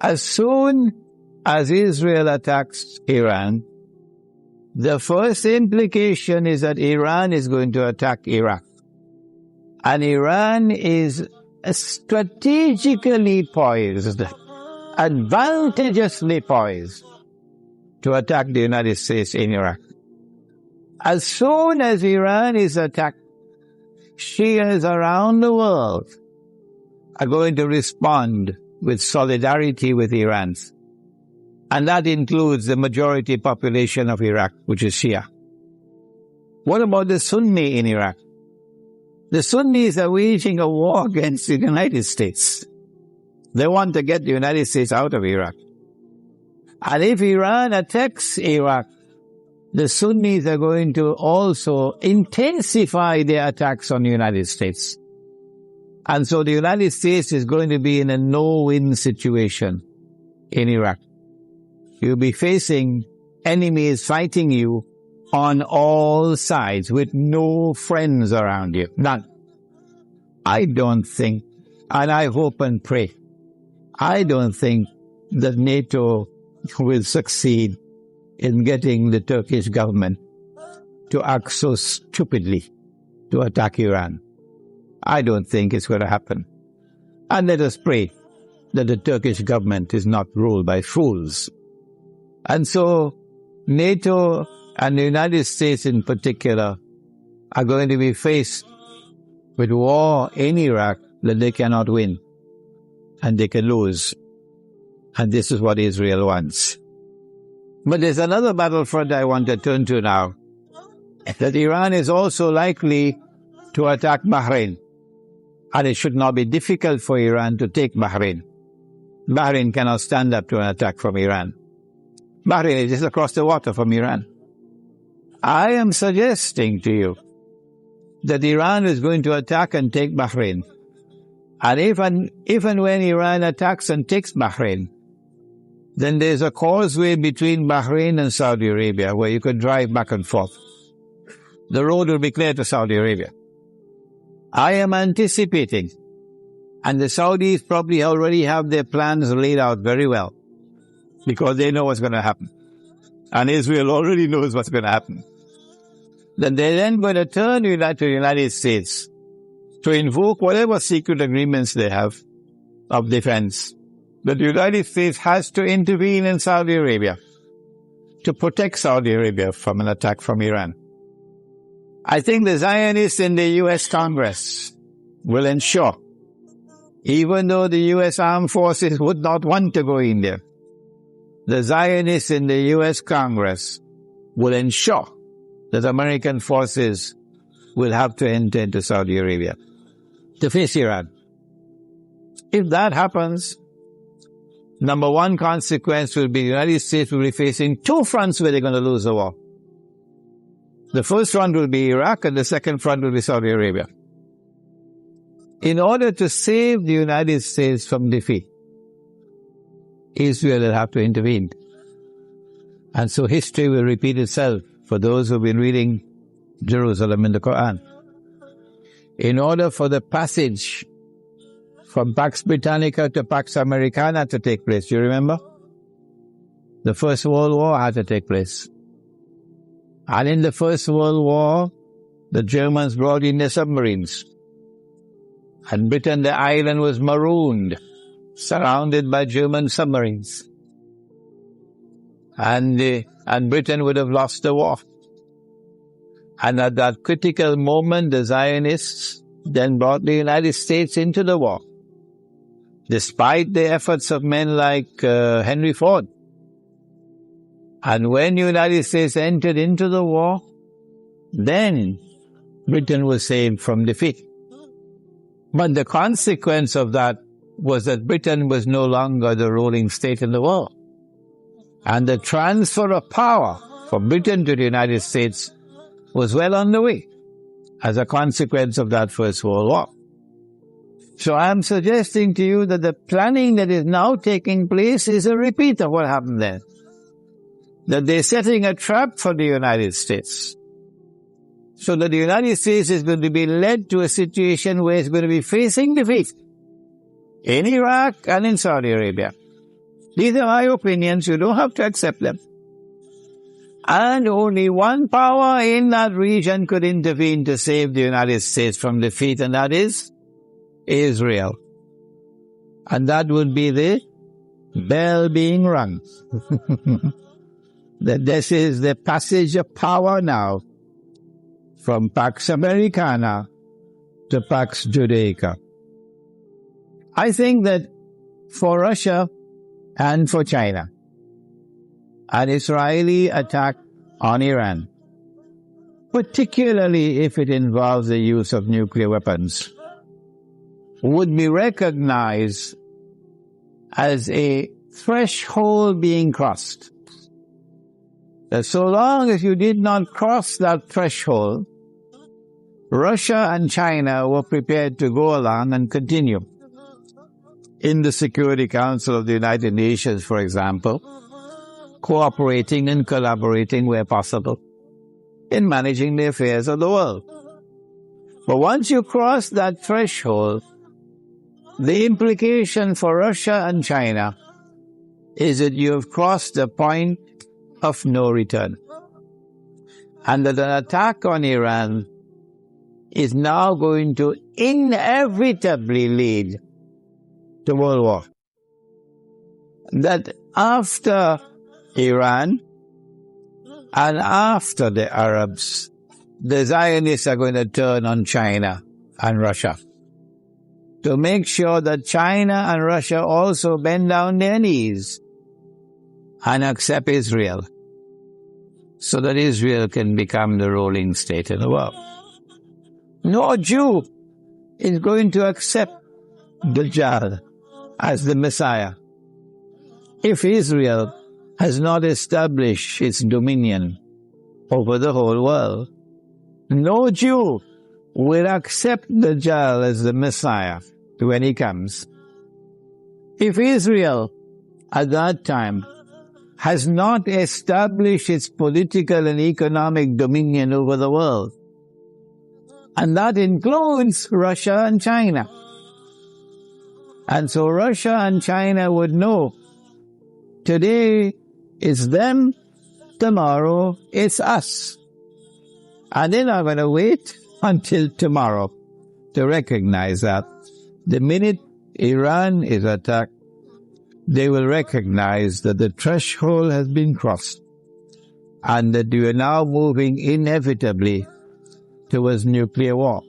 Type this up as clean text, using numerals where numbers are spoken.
As soon as Israel attacks Iran, the first implication is that Iran is going to attack Iraq. And Iran is strategically poised, advantageously poised to attack the United States in Iraq. As soon as Iran is attacked, Shias around the world are going to respond with solidarity with Iran. And that includes the majority population of Iraq, which is Shia. What about the Sunni in Iraq? The Sunnis are waging a war against the United States. They want to get the United States out of Iraq. And if Iran attacks Iraq, the Sunnis are going to also intensify their attacks on the United States. And so the United States is going to be in a no-win situation in Iraq. You'll be facing enemies fighting you on all sides with no friends around you. None. I don't think, and I hope and pray, I don't think that NATO will succeed in getting the Turkish government to act so stupidly to attack Iran. I don't think it's going to happen. And let us pray that the Turkish government is not ruled by fools. And so NATO and the United States in particular are going to be faced with war in Iraq that they cannot win and they can lose. And this is what Israel wants. But there's another battlefront I want to turn to now, that Iran is also likely to attack Bahrain. And it should not be difficult for Iran to take Bahrain. Bahrain cannot stand up to an attack from Iran. Bahrain is just across the water from Iran. I am suggesting to you that Iran is going to attack and take Bahrain. And if and when Iran attacks and takes Bahrain, then there's a causeway between Bahrain and Saudi Arabia where you could drive back and forth. The road will be clear to Saudi Arabia. I am anticipating, and the Saudis probably already have their plans laid out very well, because they know what's going to happen. And Israel already knows what's going to happen. Then they're then going to turn to the United States to invoke whatever secret agreements they have of defense. That the United States has to intervene in Saudi Arabia to protect Saudi Arabia from an attack from Iran. I think the Zionists in the U.S. Congress will ensure, even though the U.S. armed forces would not want to go in there, the Zionists in the U.S. Congress will ensure that American forces will have to enter into Saudi Arabia to face Iran. If that happens, number one consequence will be the United States will be facing two fronts where they're going to lose the war. The first front will be Iraq and the second front will be Saudi Arabia. In order to save the United States from defeat, Israel will have to intervene. And so history will repeat itself for those who have been reading Jerusalem in the Quran. In order for the passage from Pax Britannica to Pax Americana to take place, do you remember? The First World War had to take place. And in the First World War, the Germans brought in their submarines. And Britain, the island, was marooned, surrounded by German submarines. And Britain would have lost the war. And at that critical moment, the Zionists then brought the United States into the war, despite the efforts of men like Henry Ford. And when the United States entered into the war, then Britain was saved from defeat. But the consequence of that was that Britain was no longer the ruling state in the world. And the transfer of power from Britain to the United States was well on the way as a consequence of that First World War. So I'm suggesting to you that the planning that is now taking place is a repeat of what happened then. That they're setting a trap for the United States. So that the United States is going to be led to a situation where it's going to be facing defeat in Iraq and in Saudi Arabia. These are my opinions. You don't have to accept them. And only one power in that region could intervene to save the United States from defeat, and that is Israel. And that would be the bell being rung. That this is the passage of power now from Pax Americana to Pax Judaica. I think that for Russia and for China, an Israeli attack on Iran, particularly if it involves the use of nuclear weapons, would be recognized as a threshold being crossed. That so long as you did not cross that threshold, Russia and China were prepared to go along and continue. In the Security Council of the United Nations, for example, cooperating and collaborating where possible in managing the affairs of the world. But once you cross that threshold, the implication for Russia and China is that you have crossed the point of no return. And that an attack on Iran is now going to inevitably lead to world war. That after Iran and after the Arabs, the Zionists are going to turn on China and Russia to make sure that China and Russia also bend down their knees and accept Israel so that Israel can become the ruling state in the world. No Jew is going to accept Dajjal as the Messiah if Israel has not established its dominion over the whole world. No Jew will accept Dajjal as the Messiah when he comes if Israel at that time has not established its political and economic dominion over the world. And that includes Russia and China. And so Russia and China would know today it's them, tomorrow it's us. And they're not going to wait until tomorrow to recognize that. The minute Iran is attacked, they will recognize that the threshold has been crossed and that we are now moving inevitably towards nuclear war.